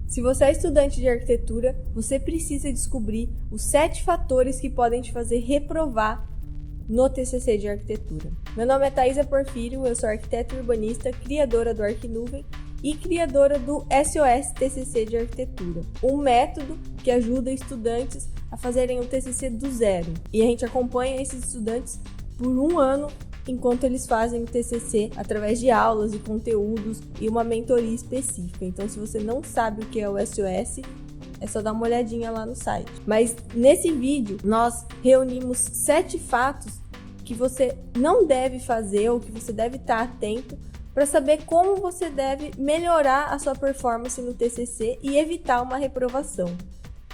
Se você é estudante de arquitetura, você precisa descobrir os 7 fatores que podem te fazer reprovar no TCC de arquitetura. Meu nome é Thaisa Porfírio, eu sou arquiteta urbanista, criadora do Arquinuvem e criadora do SOS TCC de arquitetura, um método que ajuda estudantes a fazerem o TCC do zero. E a gente acompanha esses estudantes por 1 ano enquanto eles fazem o TCC através de aulas e conteúdos e uma mentoria específica. Então, se você não sabe o que é o SOS, é só dar uma olhadinha lá no site. Mas nesse vídeo, nós reunimos 7 fatos que você não deve fazer ou que você deve estar atento para saber como você deve melhorar a sua performance no TCC e evitar uma reprovação.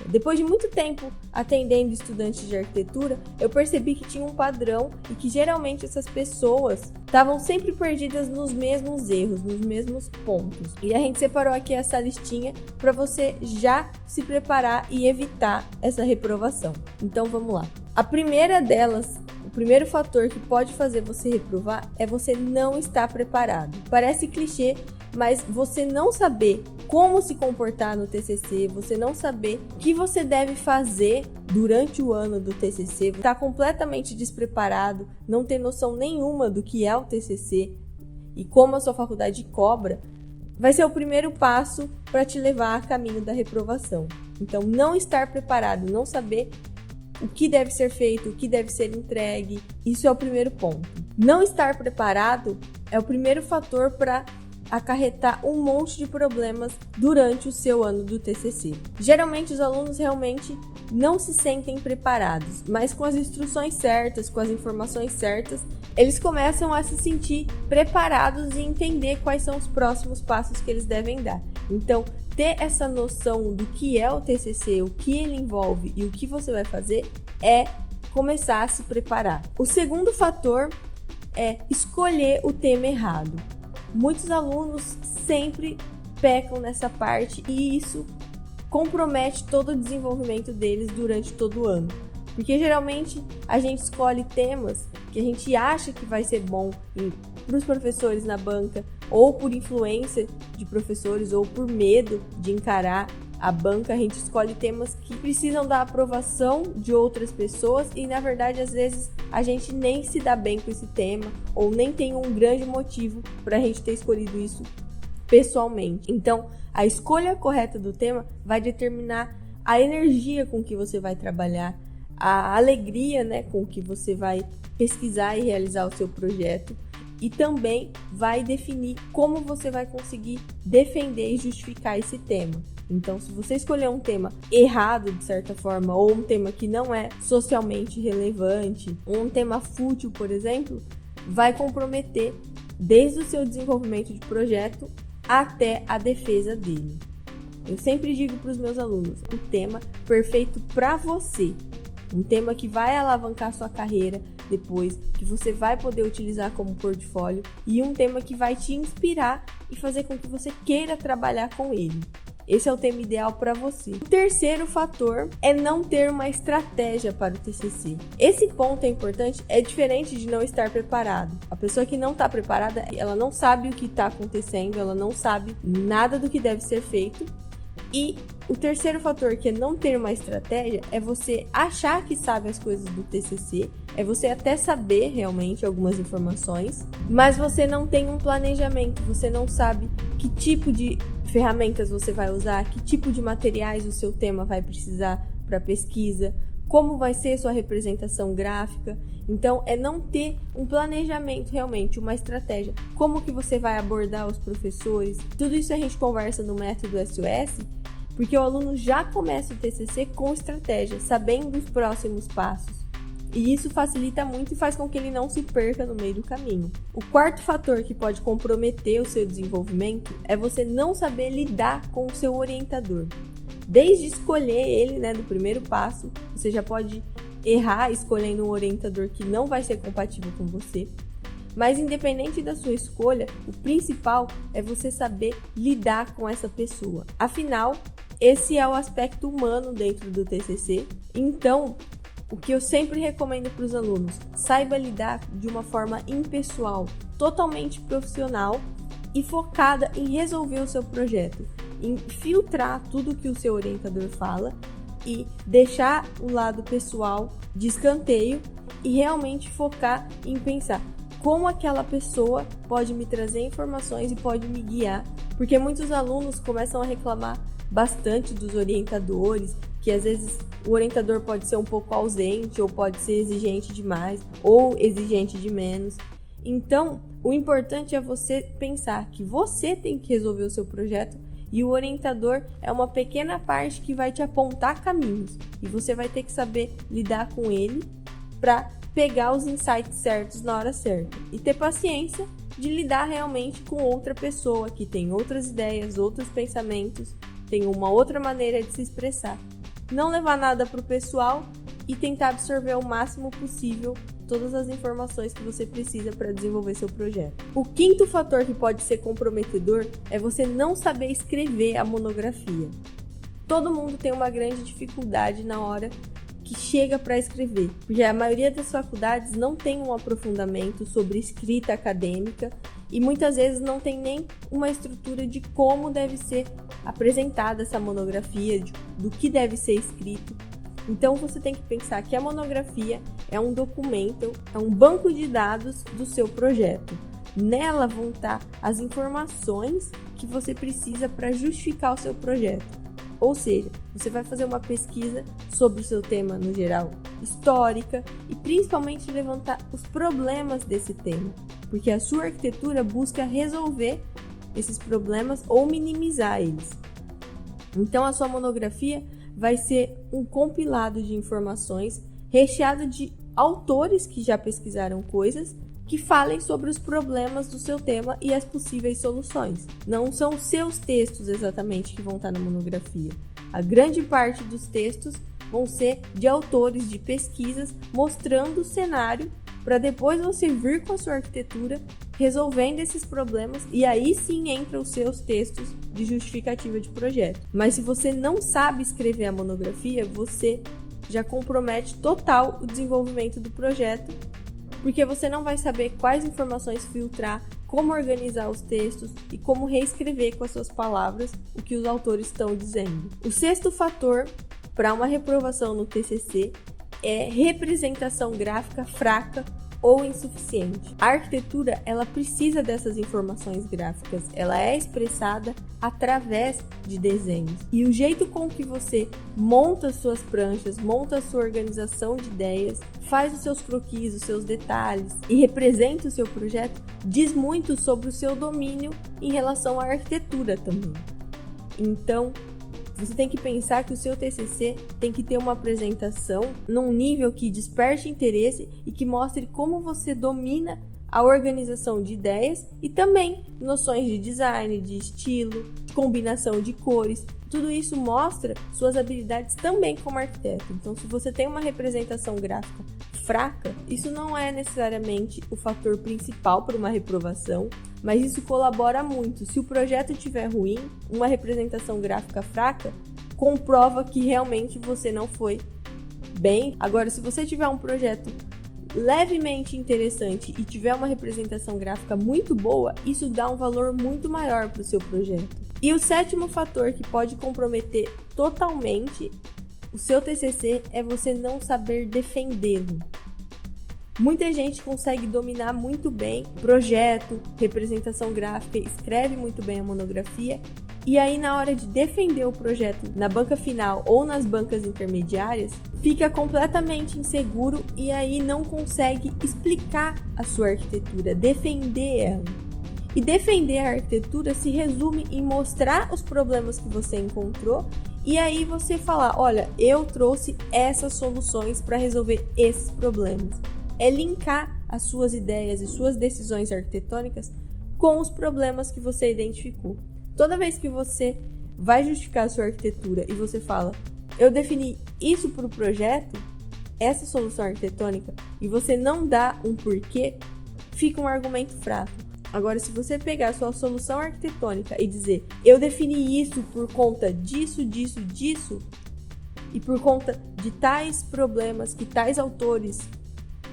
Depois de muito tempo atendendo estudantes de arquitetura, eu percebi que tinha um padrão e que geralmente essas pessoas estavam sempre perdidas nos mesmos erros, nos mesmos pontos. E a gente separou aqui essa listinha para você já se preparar e evitar essa reprovação. Então vamos lá. A primeira delas, o primeiro fator que pode fazer você reprovar é você não estar preparado. Parece clichê, mas você não saber como se comportar no TCC, você não saber o que você deve fazer durante o ano do TCC, está completamente despreparado, não ter noção nenhuma do que é o TCC e como a sua faculdade cobra, vai ser o primeiro passo para te levar a caminho da reprovação. Então, não estar preparado, não saber o que deve ser feito, o que deve ser entregue, isso é o primeiro ponto. Não estar preparado é o primeiro fator para acarretar um monte de problemas durante o seu ano do TCC. Geralmente os alunos realmente não se sentem preparados, mas com as instruções certas, com as informações certas, eles começam a se sentir preparados e entender quais são os próximos passos que eles devem dar. Então, ter essa noção do que é o TCC, o que ele envolve e o que você vai fazer é começar a se preparar. O segundo fator é escolher o tema errado. Muitos alunos sempre pecam nessa parte e isso compromete todo o desenvolvimento deles durante todo o ano. Porque geralmente a gente escolhe temas que a gente acha que vai ser bom para os professores na banca, ou por influência de professores, ou por medo de encarar a banca, a gente escolhe temas que precisam da aprovação de outras pessoas e, na verdade, às vezes a gente nem se dá bem com esse tema ou nem tem um grande motivo para a gente ter escolhido isso pessoalmente. Então, a escolha correta do tema vai determinar a energia com que você vai trabalhar, a alegria, né, com que você vai pesquisar e realizar o seu projeto e também vai definir como você vai conseguir defender e justificar esse tema. Então, se você escolher um tema errado, de certa forma, ou um tema que não é socialmente relevante, ou um tema fútil, por exemplo, vai comprometer desde o seu desenvolvimento de projeto até a defesa dele. Eu sempre digo para os meus alunos, o tema perfeito para você, um tema que vai alavancar sua carreira depois, que você vai poder utilizar como portfólio e um tema que vai te inspirar e fazer com que você queira trabalhar com ele. Esse é o tema ideal para você. O terceiro fator é não ter uma estratégia para o TCC. Esse ponto é importante, é diferente de não estar preparado. A pessoa que não está preparada, ela não sabe o que está acontecendo, ela não sabe nada do que deve ser feito. E o terceiro fator, que é não ter uma estratégia, é você achar que sabe as coisas do TCC, é você até saber realmente algumas informações, mas você não tem um planejamento, você não sabe que tipo de ferramentas você vai usar, que tipo de materiais o seu tema vai precisar para pesquisa, como vai ser sua representação gráfica. Então, é não ter um planejamento realmente, uma estratégia. Como que você vai abordar os professores? Tudo isso a gente conversa no método SOS, porque o aluno já começa o TCC com estratégia, sabendo os próximos passos. E isso facilita muito e faz com que ele não se perca no meio do caminho. O quarto fator que pode comprometer o seu desenvolvimento é você não saber lidar com o seu orientador. Desde escolher ele, né, no primeiro passo, você já pode errar escolhendo um orientador que não vai ser compatível com você. Mas independente da sua escolha, o principal é você saber lidar com essa pessoa. Afinal, esse é o aspecto humano dentro do TCC. Então, o que eu sempre recomendo para os alunos, saiba lidar de uma forma impessoal, totalmente profissional e focada em resolver o seu projeto, em filtrar tudo que o seu orientador fala e deixar o lado pessoal de escanteio e realmente focar em pensar como aquela pessoa pode me trazer informações e pode me guiar, porque muitos alunos começam a reclamar bastante dos orientadores, que às vezes o orientador pode ser um pouco ausente, ou pode ser exigente demais, ou exigente de menos. Então, o importante é você pensar que você tem que resolver o seu projeto e o orientador é uma pequena parte que vai te apontar caminhos, e você vai ter que saber lidar com ele para pegar os insights certos na hora certa e ter paciência de lidar realmente com outra pessoa que tem outras ideias, outros pensamentos, tem uma outra maneira de se expressar. Não levar nada para o pessoal e tentar absorver o máximo possível todas as informações que você precisa para desenvolver seu projeto. O quinto fator que pode ser comprometedor é você não saber escrever a monografia. Todo mundo tem uma grande dificuldade na hora que chega para escrever, porque a maioria das faculdades não tem um aprofundamento sobre escrita acadêmica e muitas vezes não tem nem uma estrutura de como deve ser apresentada essa monografia, do que deve ser escrito. Então você tem que pensar que a monografia é um documento, é um banco de dados do seu projeto. Nela vão estar as informações que você precisa para justificar o seu projeto. Ou seja, você vai fazer uma pesquisa sobre o seu tema no geral, histórica, e principalmente levantar os problemas desse tema, porque a sua arquitetura busca resolver esses problemas ou minimizar eles. Então a sua monografia vai ser um compilado de informações recheado de autores que já pesquisaram coisas que falem sobre os problemas do seu tema e as possíveis soluções. Não são os seus textos exatamente que vão estar na monografia. A grande parte dos textos vão ser de autores de pesquisas mostrando o cenário para depois você vir com a sua arquitetura resolvendo esses problemas, e aí sim entram os seus textos de justificativa de projeto. Mas se você não sabe escrever a monografia, você já compromete total o desenvolvimento do projeto, porque você não vai saber quais informações filtrar, como organizar os textos e como reescrever com as suas palavras o que os autores estão dizendo. O sexto fator para uma reprovação no TCC é representação gráfica fraca ou insuficiente. A arquitetura, ela precisa dessas informações gráficas, ela é expressada através de desenhos. E o jeito com que você monta suas pranchas, monta a sua organização de ideias, faz os seus croquis, os seus detalhes e representa o seu projeto, diz muito sobre o seu domínio em relação à arquitetura também. Então, você tem que pensar que o seu TCC tem que ter uma apresentação num nível que desperte interesse e que mostre como você domina a organização de ideias e também noções de design, de estilo, de combinação de cores. Tudo isso mostra suas habilidades também como arquiteto. Então, se você tem uma representação gráfica fraca, isso não é necessariamente o fator principal para uma reprovação, mas isso colabora muito. Se o projeto estiver ruim, uma representação gráfica fraca comprova que realmente você não foi bem. Agora, se você tiver um projeto levemente interessante e tiver uma representação gráfica muito boa, isso dá um valor muito maior para o seu projeto. E o sétimo fator que pode comprometer totalmente o seu TCC é você não saber defendê-lo. Muita gente consegue dominar muito bem projeto, representação gráfica, escreve muito bem a monografia, e aí na hora de defender o projeto na banca final ou nas bancas intermediárias, fica completamente inseguro e aí não consegue explicar a sua arquitetura, defender ela. E defender a arquitetura se resume em mostrar os problemas que você encontrou e aí você falar, olha, eu trouxe essas soluções para resolver esses problemas. É linkar as suas ideias e suas decisões arquitetônicas com os problemas que você identificou. Toda vez que você vai justificar a sua arquitetura e você fala, eu defini isso para o projeto, essa solução arquitetônica, e você não dá um porquê, fica um argumento fraco. Agora, se você pegar a sua solução arquitetônica e dizer, eu defini isso por conta disso, disso, disso, e por conta de tais problemas que tais autores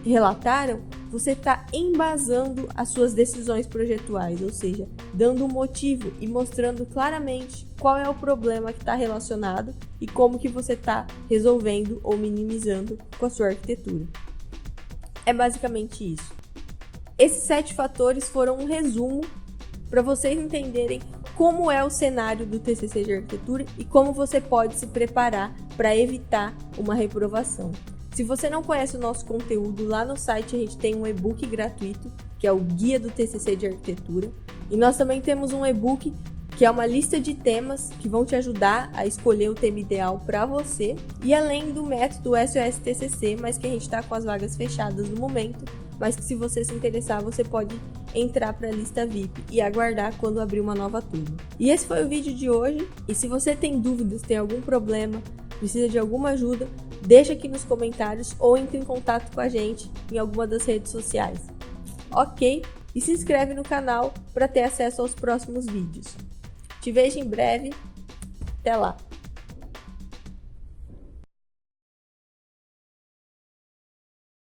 relataram, você está embasando as suas decisões projetuais, ou seja, dando um motivo e mostrando claramente qual é o problema que está relacionado e como que você está resolvendo ou minimizando com a sua arquitetura. É basicamente isso. Esses 7 fatores foram um resumo para vocês entenderem como é o cenário do TCC de arquitetura e como você pode se preparar para evitar uma reprovação. Se você não conhece o nosso conteúdo, lá no site a gente tem um e-book gratuito, que é o Guia do TCC de Arquitetura. E nós também temos um e-book que é uma lista de temas que vão te ajudar a escolher o tema ideal para você. E além do método SOS TCC, mas que a gente está com as vagas fechadas no momento, mas que se você se interessar, você pode entrar para a lista VIP e aguardar quando abrir uma nova turma. E esse foi o vídeo de hoje. E se você tem dúvidas, tem algum problema, precisa de alguma ajuda, deixa aqui nos comentários ou entre em contato com a gente em alguma das redes sociais. Ok? E se inscreve no canal para ter acesso aos próximos vídeos. Te vejo em breve. Até lá!